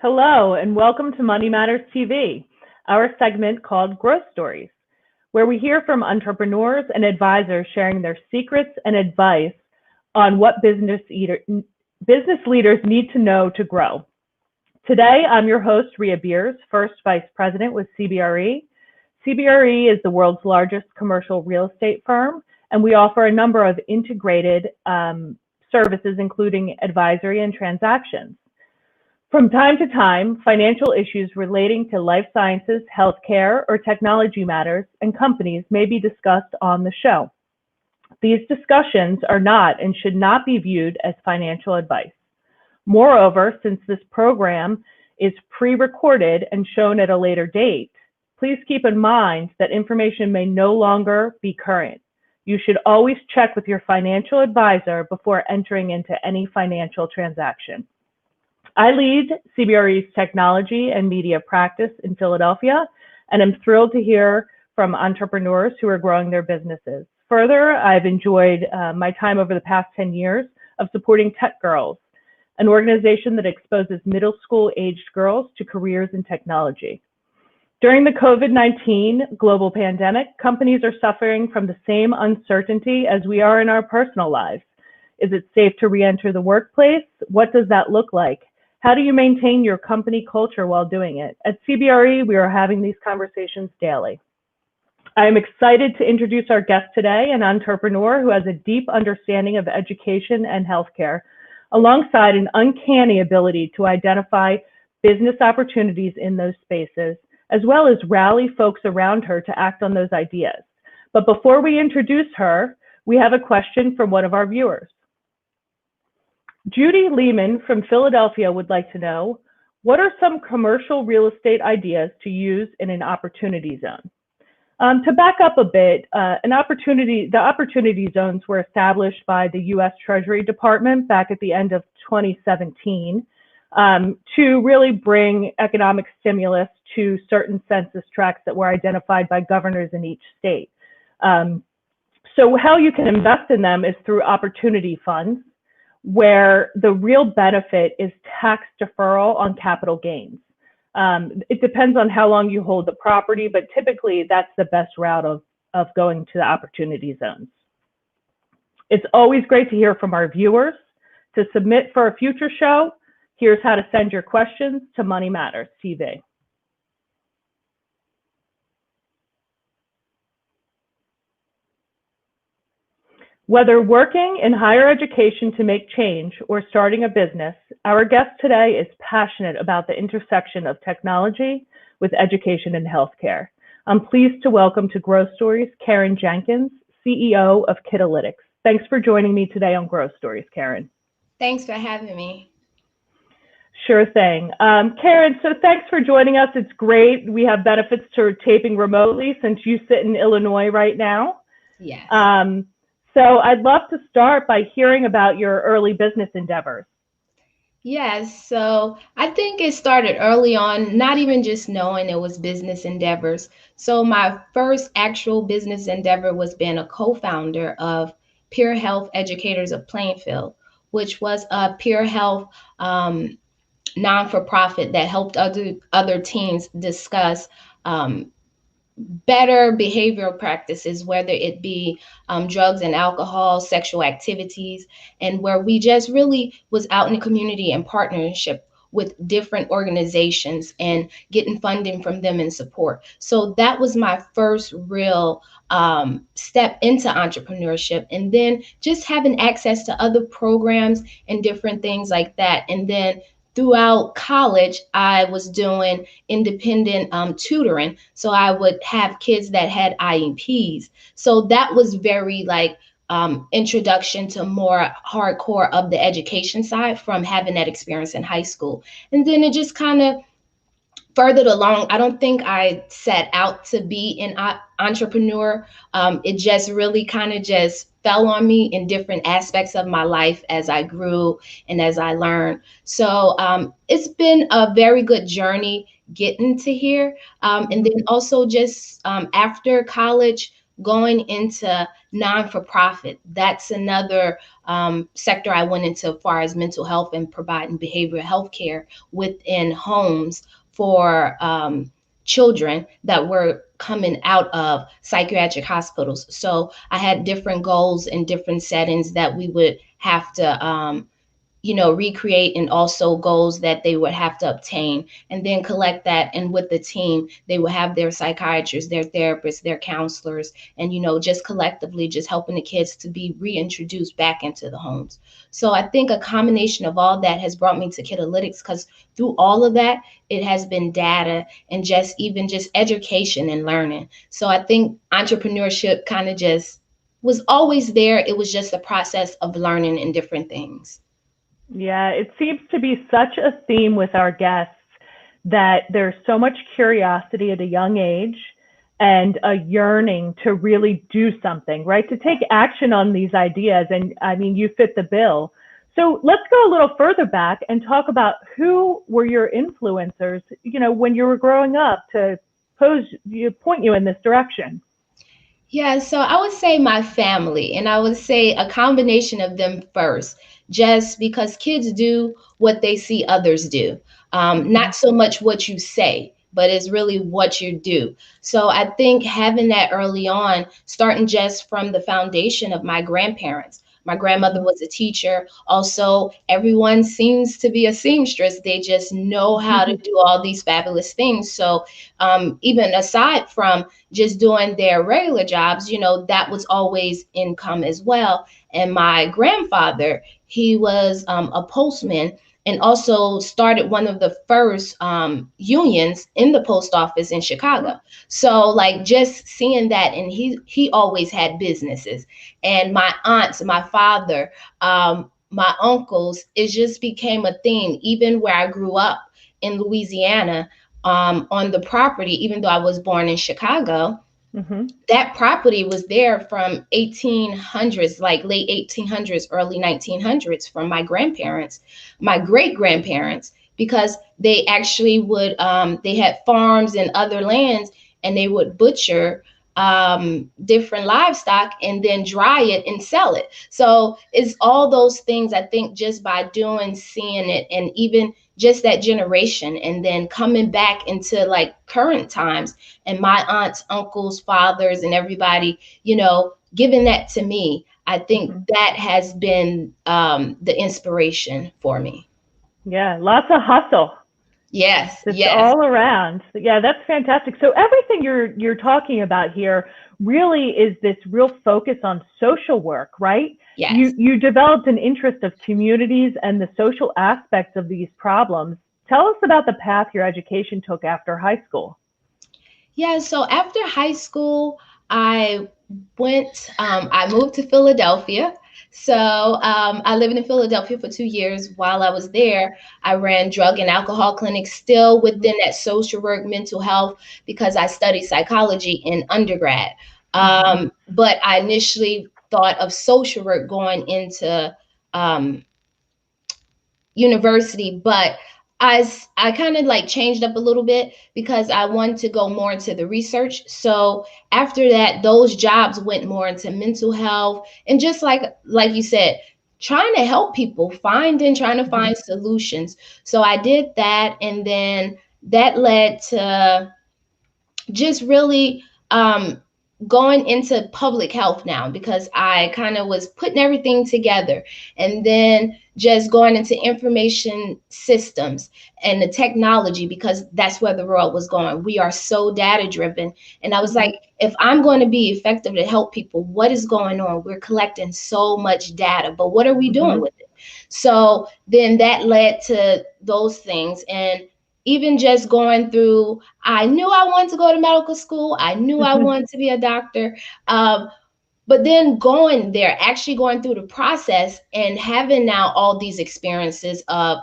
Hello, and welcome to Money Matters TV, our segment called Growth Stories, where we hear from entrepreneurs and advisors sharing their secrets and advice on what business leaders need to know to grow. Today, I'm your host, Ria Beers, First Vice President with CBRE. CBRE is the world's largest commercial real estate firm, and we offer a number of integrated services, including advisory and transactions. From time to time, financial issues relating to life sciences, healthcare, or technology matters and companies may be discussed on the show. These discussions are not and should not be viewed as financial advice. Moreover, since this program is pre-recorded and shown at a later date, please keep in mind that information may no longer be current. You should always check with your financial advisor before entering into any financial transaction. I lead CBRE's technology and media practice in Philadelphia, and I'm thrilled to hear from entrepreneurs who are growing their businesses. Further, I've enjoyed my time over the past 10 years of supporting Tech Girls, an organization that exposes middle school aged girls to careers in technology. During the COVID-19 global pandemic, companies are suffering from the same uncertainty as we are in our personal lives. Is it safe to re-enter the workplace? What does that look like? How do you maintain your company culture while doing it? At CBRE, we are having these conversations daily. I am excited to introduce our guest today, an entrepreneur who has a deep understanding of education and healthcare, alongside an uncanny ability to identify business opportunities in those spaces, as well as rally folks around her to act on those ideas. But before we introduce her, we have a question from one of our viewers. Judy Lehman from Philadelphia would like to know, what are some commercial real estate ideas to use in an opportunity zone? To back up a bit, the opportunity zones were established by the U.S. Treasury Department back at the end of 2017 to really bring economic stimulus to certain census tracts that were identified by governors in each state. So how you can invest in them is through opportunity funds, where the real benefit is tax deferral on capital gains. It depends on how long you hold the property, but typically that's the best route of going to the opportunity zones. It's always great to hear from our viewers. To submit for a future show, here's how to send your questions to Money Matters TV. Whether working in higher education to make change or starting a business, our guest today is passionate about the intersection of technology with education and healthcare. I'm pleased to welcome to Growth Stories, Karen Jenkins, CEO of Kitalytics. Thanks for joining me today on Growth Stories, Karen. Thanks for having me. Sure thing. Karen, so thanks for joining us. It's great. We have benefits to taping remotely since you sit in Illinois right now. Yes. So I'd love to start by hearing about your early business endeavors. Yes, so I think it started early on, not even just knowing it was business endeavors. So my first actual business endeavor was being a co-founder of Peer Health Educators of Plainfield, which was a peer health non-for-profit that helped other teens discuss better behavioral practices, whether it be drugs and alcohol, sexual activities, and where we just really was out in the community in partnership with different organizations and getting funding from them and support. So that was my first real step into entrepreneurship. And then just having access to other programs and different things like that. And then throughout college, I was doing independent tutoring. So I would have kids that had IEPs. So that was very like introduction to more hardcore of the education side from having that experience in high school. And then it just kind of furthered along. I don't think I set out to be an entrepreneur. It just really kind of just fell on me in different aspects of my life as I grew and as I learned. So it's been a very good journey getting to here. And then also just after college, going into non-for-profit. That's another sector I went into as far as mental health and providing behavioral health care within homes for children that were coming out of psychiatric hospitals. So I had different goals and different settings that we would have to recreate, and also goals that they would have to obtain, and then collect that. And with the team, they would have their psychiatrists, their therapists, their counselors, and, just collectively just helping the kids to be reintroduced back into the homes. So I think a combination of all that has brought me to Kitalytics, because through all of that, it has been data and just education and learning. So I think entrepreneurship kind of just was always there. It was just a process of learning and different things. Yeah, it seems to be such a theme with our guests that there's so much curiosity at a young age and a yearning to really do something, right? To take action on these ideas. And I mean, you fit the bill. So let's go a little further back and talk about who were your influencers, when you were growing up to point you in this direction. Yeah, so I would say my family, and I would say a combination of them first, just because kids do what they see others do. Mhm. Not so much what you say, but it's really what you do. So I think having that early on, starting just from the foundation of my grandparents. My grandmother Mhm. was a teacher. Also, everyone seems to be a seamstress. They just know how to do all these fabulous things. So, even aside from just doing their regular jobs, that was always income as well. And my grandfather, he was a postman, and also started one of the first unions in the post office in Chicago. So like just seeing that, and he always had businesses. And my aunts, my father, my uncles, it just became a thing. Even where I grew up in Louisiana, on the property, even though I was born in Chicago, Mhm. that property was there from 1800s, like late 1800s, early 1900s, from my grandparents, my great grandparents, because they actually would, they had farms and other lands, and they would butcher different livestock and then dry it and sell it. So it's all those things, I think, just by doing, seeing it, and even just that generation, and then coming back into like current times, and my aunts, uncles, fathers, and everybody, giving that to me. I think Mhm. that has been the inspiration for me. Yeah, lots of hustle. Yes, It's yes, all around. Yeah, that's fantastic. So everything you're talking about here really is this real focus on social work, right? You yes. you developed an interest of communities and the social aspects of these problems. Tell us about the path your education took after high school. Yeah, so after high school, I I moved to Philadelphia. So I lived in Philadelphia for 2 years. While I was there, I ran drug and alcohol clinics, still within that social work, mental health, because I studied psychology in undergrad. Mm-hmm. But I initially thought of social work going into um, university, but I kind of like changed up a little bit because I wanted to go more into the research. So after that, those jobs went more into mental health, and just like you said, trying to help people trying to Mm-hmm. find solutions. So I did that, and then that led to just really going into public health now, because I kind of was putting everything together, and then just going into information systems and the technology, because that's where the world was going. We are so data driven. And I was Mm-hmm. like, if I'm going to be effective to help people, what is going on? We're collecting so much data, but what are we doing Mm-hmm. with it? So then that led to those things. And even just going through, I knew I wanted to go to medical school. I knew I wanted to be a doctor. Um, but then going there, actually going through the process and having now all these experiences of,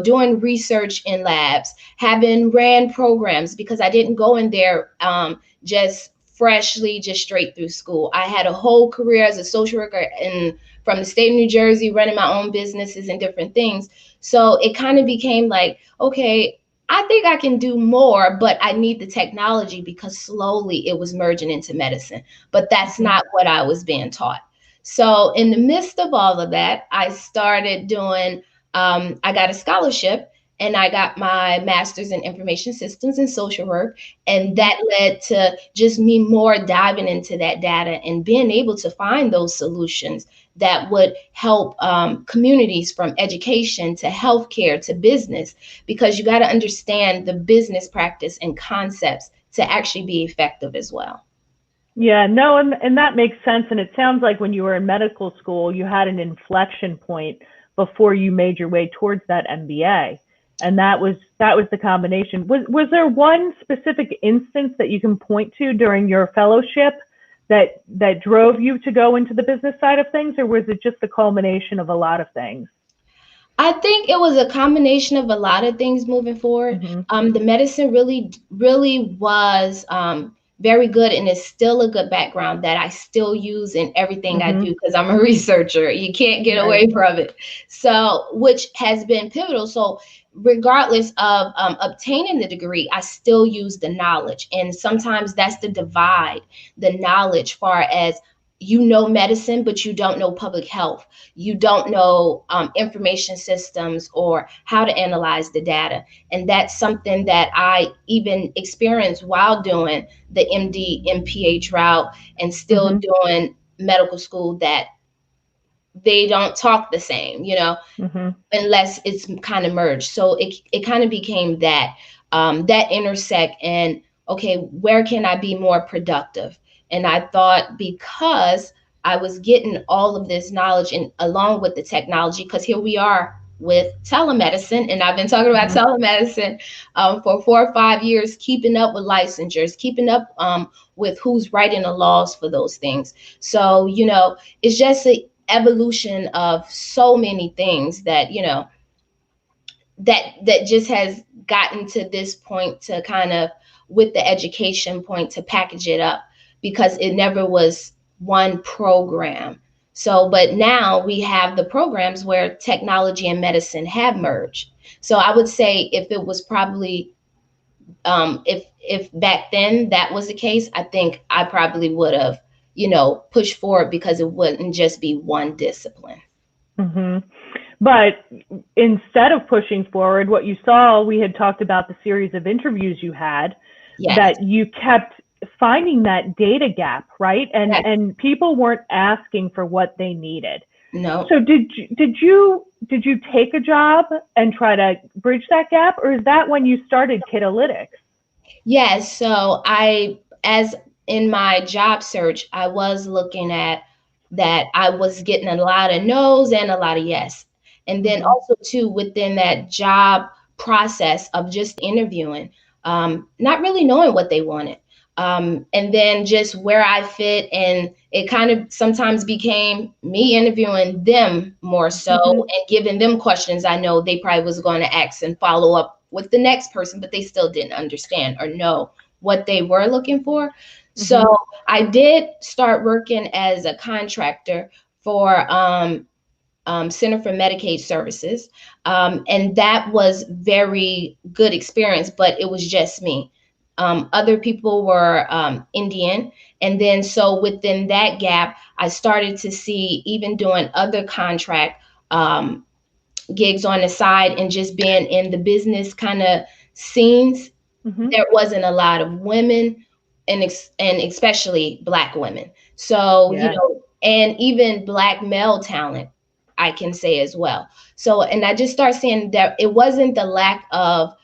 doing research in labs, having ran programs, because I didn't go in there just freshly, just straight through school. I had a whole career as a social worker from the state of New Jersey, running my own businesses and different things. So it kind of became like, okay, I think I can do more, but I need the technology, because slowly it was merging into medicine, but that's Mm-hmm. not what I was being taught. So in the midst of all of that, I started doing, I got a scholarship and I got my master's in information systems and social work. And that led to just me more diving into that data and being able to find those solutions that would help communities, from education to healthcare to business, because you got to understand the business practice and concepts to actually be effective as well. Yeah, no, and that makes sense. And it sounds like when you were in medical school, you had an inflection point before you made your way towards that MBA. And that was the combination. Was there one specific instance that you can point to during your fellowship that drove you to go into the business side of things, or was it just the culmination of a lot of things? I think it was a combination of a lot of things moving forward. Hmm. The medicine really was very good, and it's still a good background that I still use in everything I Hmm. do because I'm a researcher. You can't get Right. away from it. So, which has been pivotal. So, regardless of obtaining the degree, I still use the knowledge, and sometimes that's the divide, the knowledge, far as you know medicine, but you don't know public health, you don't know information systems or how to analyze the data. And that's something that I even experienced while doing the MD, MPH route and still Hmm. doing medical school, that they don't talk the same, Hmm. unless it's kind of merged. So it kind of became that that intersect, and okay, where can I be more productive? And I thought, because I was getting all of this knowledge and along with the technology, because here we are with telemedicine, and I've been talking about Hmm. telemedicine for 4 or 5 years, keeping up with licensures, keeping up with who's writing the laws for those things. So it's just a evolution of so many things that that just has gotten to this point, to kind of, with the education point, to package it up, because it never was one program. So but now we have the programs where technology and medicine have merged. So I would say, if it was probably if back then that was the case, I think I probably would have pushed forward, because it wouldn't just be one discipline. Hmm. But instead of pushing forward, what you saw, we had talked about the series of interviews you had, Yes. that you kept finding that data gap, right? And Yes. and people weren't asking for what they needed. No. So did you take a job and try to bridge that gap, or is that when you started Kitalytics? Yes, so as in my job search, I was looking at that. I was getting a lot of no's and a lot of yes. And then Hmm. also too, within that job process of just interviewing, not really knowing what they wanted. And then just where I fit, and it kind of sometimes became me interviewing them more so, Hmm. and giving them questions I know they probably was going to ask and follow up with the next person, but they still didn't understand or know what they were looking for. So Hmm. I did start working as a contractor for Center for Medicaid Services, and that was very good experience. But it was just me. Other people were Indian, and then so within that gap, I started to see, even doing other contract gigs on the side and just being in the business kind of scenes, Hmm. there wasn't a lot of women, and especially Black women. So, Yeah. and even Black male talent, I can say as well. So, and I just start seeing that it wasn't the lack of,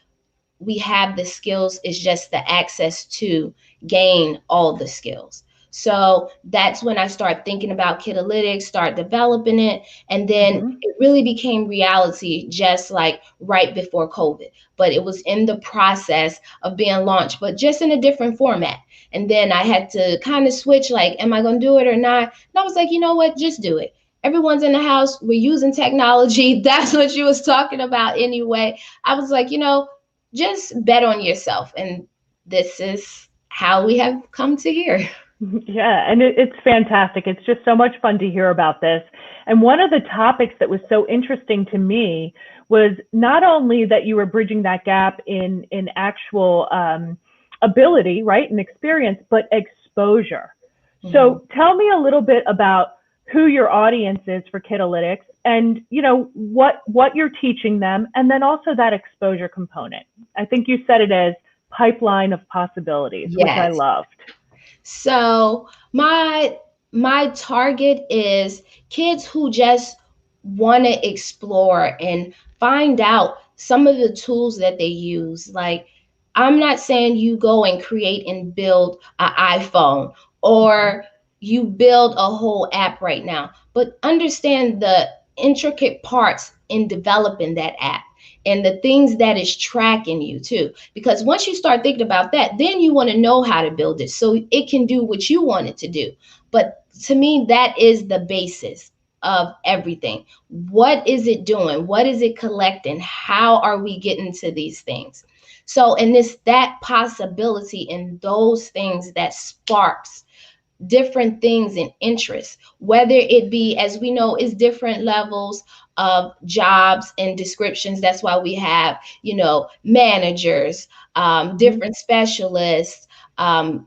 we have the skills, it's just the access to gain all the skills. So that's when I start thinking about Kitalytics, start developing it, and then Hmm. it really became reality just like right before COVID. But it was in the process of being launched, but just in a different format. And then I had to kind of switch, like, am I going to do it or not? And I was like, you know what, just do it. Everyone's in the house, we're using technology. That's what you was talking about anyway. I was like, just bet on yourself. And this is how we have come to here. Yeah, and it's fantastic. It's just so much fun to hear about this. And one of the topics that was so interesting to me was not only that you were bridging that gap in actual ability, right, and experience, but exposure. Mhm. So tell me a little bit about who your audience is for Kitalytics, and what you're teaching them, and then also that exposure component. I think you said it as pipeline of possibilities, which I Yes. loved. So my target is kids who just want to explore and find out some of the tools that they use. Like, I'm not saying you go and create and build an iPhone or you build a whole app right now, but understand the intricate parts in developing that app and the things that is tracking you too. Because once you start thinking about that, then you want to know how to build it so it can do what you want it to do. But to me, that is the basis of everything. What is it doing? What is it collecting? How are we getting to these things? So, and this, that possibility and those things that sparks different things and interests, whether it be, as we know, is different levels of jobs and descriptions. That's why we have, managers, Mhm. different specialists,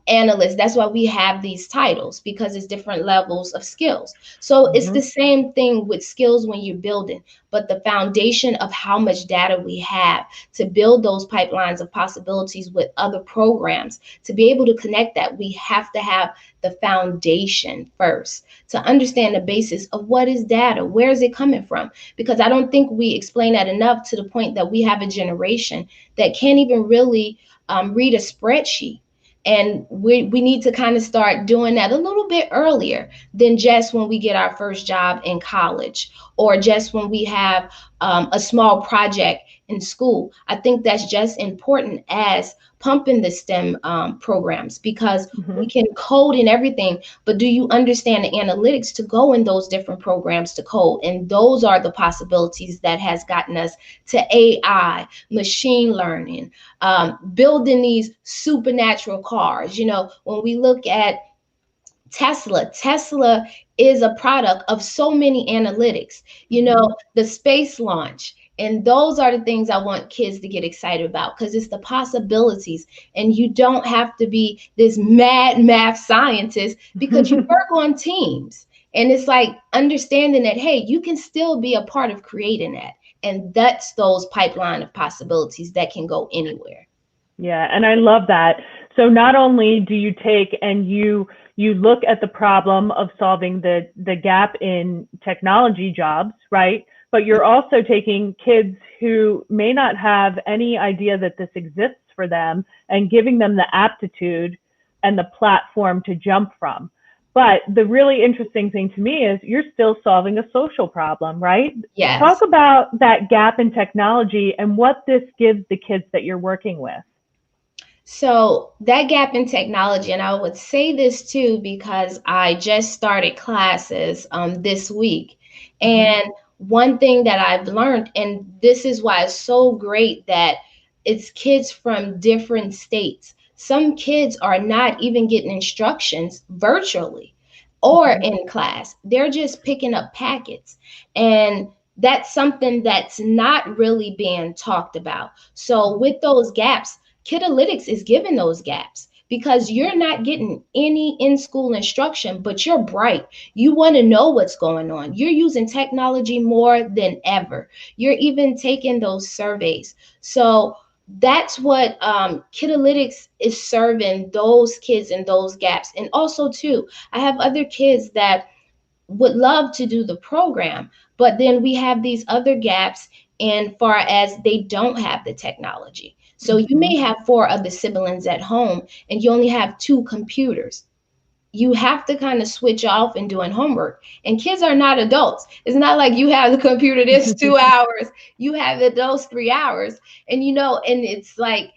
analysts. That's why we have these titles, because it's different levels of skills. So it's the Mhm. same thing with skills when you're building, but the foundation of how much data we have to build those pipelines of possibilities with other programs, to be able to connect that, we have to have the foundation first to understand the basis of what is data, where is it coming from? Because I don't think we explain that enough, to the point that we have a generation that can't even really read a spreadsheet. And we need to kind of start doing that a little bit earlier than just when we get our first job in college, or just when we have a small project in school. I think that's just important as pumping the STEM programs, because we Mhm. can code and everything, but do you understand the analytics to go in those different programs to code? And those are the possibilities that has gotten us to AI, machine learning, building these supernatural cars. When we look at Tesla is a product of so many analytics, Mhm. the space launch. And those are the things I want kids to get excited about, because it's the possibilities. And you don't have to be this mad math scientist, because you work on teams. And it's like understanding that, hey, you can still be a part of creating that. And that's those pipeline of possibilities that can go anywhere. Yeah, and I love that. So not only do you take and you look at the problem of solving the gap in technology jobs, right? But you're also taking kids who may not have any idea that this exists for them and giving them the aptitude and the platform to jump from. But the really interesting thing to me is you're still solving a social problem, right? Talk Yes. about that gap in technology and what this gives the kids that you're working with. So that gap in technology, and I would say this too because I just started classes this week, Mhm. and one thing that I've learned, and this is why it's so great that it's kids from different states. Some kids are not even getting instructions virtually or Mhm. in class; they're just picking up packets, and that's something that's not really being talked about. So with those gaps, Kitalytics is given those gaps, because you're not getting any in school instruction, but you're bright. You want to know what's going on. You're using technology more than ever. You're even taking those surveys. So that's what Kitalytics is serving those kids in those gaps. And also, too, I have other kids that would love to do the program, but then we have these other gaps in far as they don't have the technology. So you may Mhm. have four other siblings at home and you only have two computers. You have to kind of switch off and doing homework. And kids are not adults. It's not like you have the computer this 2 hours, you have it those 3 hours. And and it's like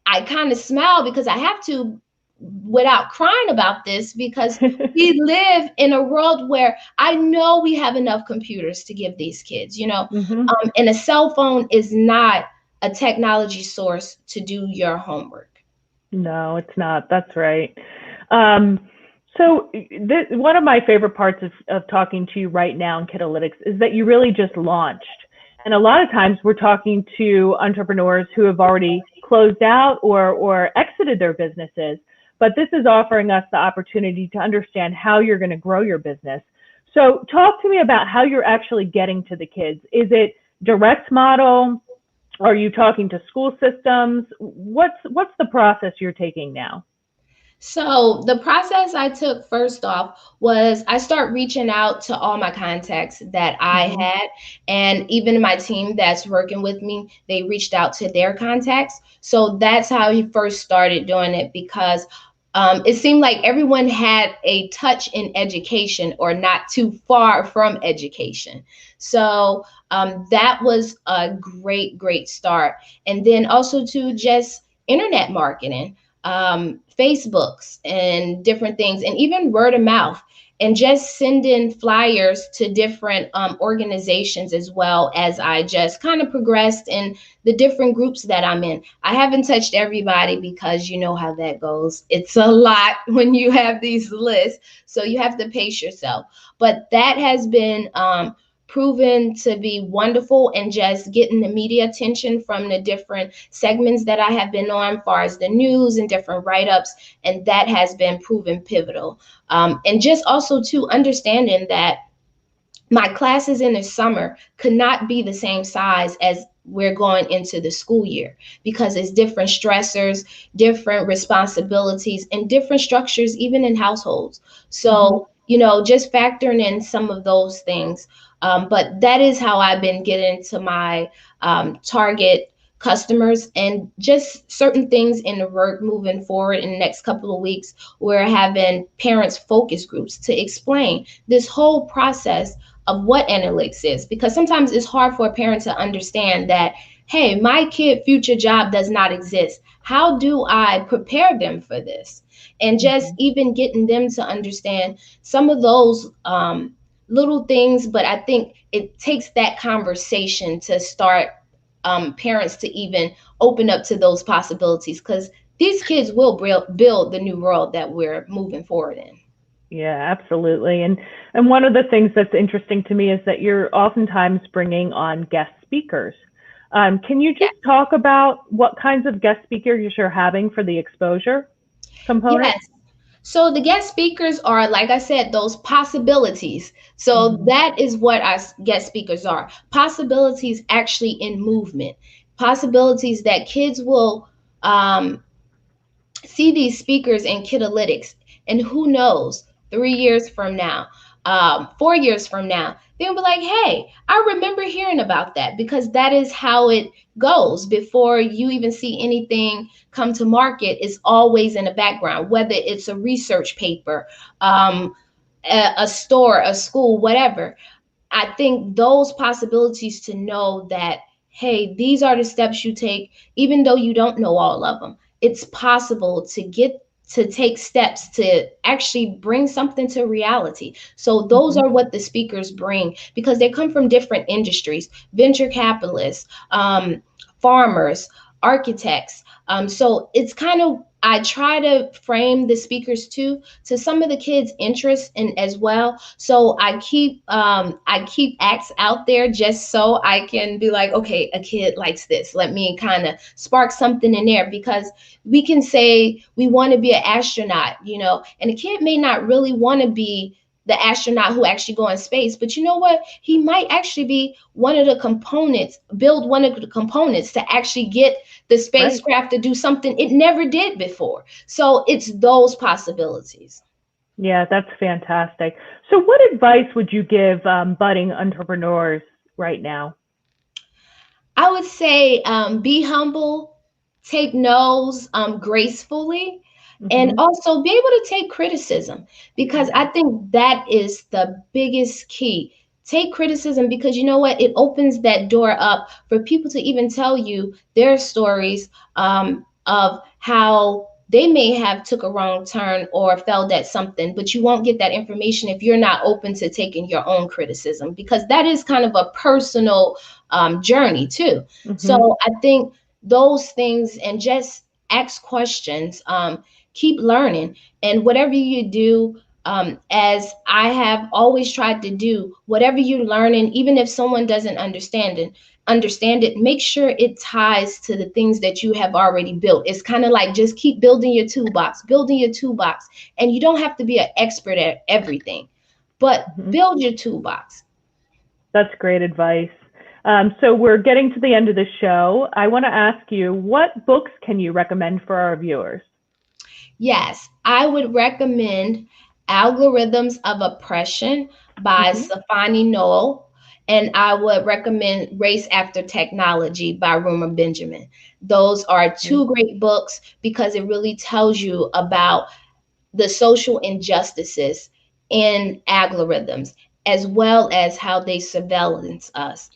I kind of smile because I have to, without crying about this, because we live in a world where I know we have enough computers to give these kids, Mhm. and a cell phone is not a technology source to do your homework. No, it's not. That's right. Um, one of my favorite parts of talking to you right now in Kitalytics is that you really just launched. And a lot of times we're talking to entrepreneurs who have already closed out or exited their businesses. But this is offering us the opportunity to understand how you're going to grow your business. So talk to me about how you're actually getting to the kids. Is it direct model? Are you talking to school systems? What's the process you're taking now? So the process I took first off was I start reaching out to all my contacts that I Hmm. had, and even my team that's working with me, they reached out to their contacts. So that's how he first started doing it, because it seemed like everyone had a touch in education or not too far from education. So that was a great, great start. And then also to just internet marketing, Facebooks and different things, and even word of mouth, and just sending flyers to different organizations, as well as I just kind of progressed in the different groups that I'm in. I haven't touched everybody because you know how that goes. It's a lot when you have these lists, so you have to pace yourself. But that has been proven to be wonderful, and just getting the media attention from the different segments that I have been on, far as the news and different write-ups, and that has been proven pivotal. And just also to understanding that my classes in the summer could not be the same size as we're going into the school year, because it's different stressors, different responsibilities, and different structures, even in households. Hmm. So, just factoring in some of those things. But that is how I've been getting to my target customers, and just certain things in the work moving forward in the next couple of weeks. We're having parents focus groups to explain this whole process of what analytics is, because sometimes it's hard for a parent to understand that, hey, my kid future job does not exist. How do I prepare them for this? And just Hmm. even getting them to understand some of those little things. But I think it takes that conversation to start parents to even open up to those possibilities, because these kids will build the new world that we're moving forward in. Yeah, absolutely. And one of the things that's interesting to me is that you're oftentimes bringing on guest speakers. Can you Yeah. just talk about what kinds of guest speakers you're having for the exposure component? Yes. So the guest speakers are, like I said, those possibilities. So Hmm. that is what our guest speakers are. Possibilities actually in movement. Possibilities that kids will um, see these speakers in Kitalytics, and who knows, 3 years from now, 4 years from now, they'll be like, hey, I remember hearing about that, because that is how it goes. Before you even see anything come to market, it's always in the background, whether it's a research paper, a store, a school, whatever. I think those possibilities, to know that, hey, these are the steps you take, even though you don't know all of them. It's possible to take steps to actually bring something to reality. So those Hmm. are what the speakers bring, because they come from different industries, venture capitalists, farmers, architects. So it's kind of, I try to frame the speakers too to some of the kids' interests in as well. So I keep acts out there just so I can be like, okay, a kid likes this. Let me kind of spark something in there, because we can say we want to be an astronaut, and a kid may not really want to be the astronaut who actually go in space, but you know what? He might actually be one of the components, build one of the components to actually get the Right. spacecraft to do something it never did before. So it's those possibilities. Yeah, that's fantastic. So, what advice would you give budding entrepreneurs right now? I would say be humble, take no's gracefully, and Hmm. also be able to take criticism, because I think that is the biggest key. Take criticism, because you know what? It opens that door up for people to even tell you their stories of how they may have took a wrong turn or felt at something, but you won't get that information if you're not open to taking your own criticism, because that is kind of a personal journey too. Hmm. So I think those things, and just ask questions, keep learning, and whatever you do, as I have always tried to do, whatever you're learning, even if someone doesn't understand it, make sure it ties to the things that you have already built. It's kind of like, just keep building your toolbox, and you don't have to be an expert at everything. but Mhm. build your toolbox. That's great advice. So we're getting to the end of the show. I want to ask you, what books can you recommend for our viewers? Yes, I would recommend Algorithms of Oppression by Hmm. Safani Noel, and I would recommend Race After Technology by Rumor Benjamin. Those are two great books because it really tells you about the social injustices in algorithms, as well as how they surveillance us.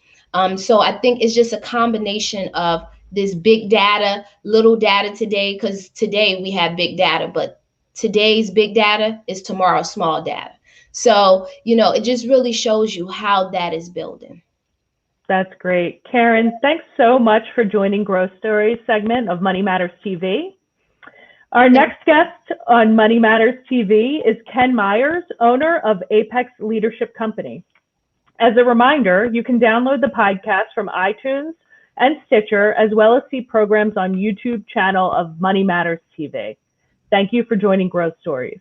So I think it's just a combination of this big data, little data today, because today we have big data, but today's big data is tomorrow's small data. So, it just really shows you how that is building. That's great. Karen, thanks so much for joining Growth Stories segment of Money Matters TV. Our next guest on Money Matters TV is Ken Myers, owner of Apex Leadership Company. As a reminder, you can download the podcast from iTunes and Stitcher, as well as see programs on YouTube channel of Money Matters TV. Thank you for joining Growth Stories.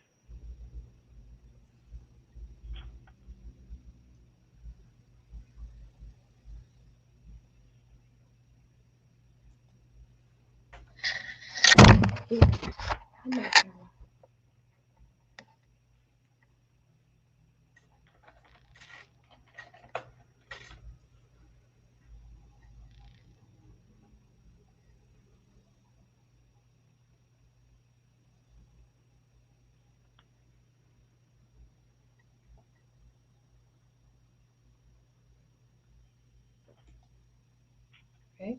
Okay.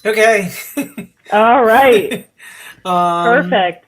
Okay. All right. um, Perfect.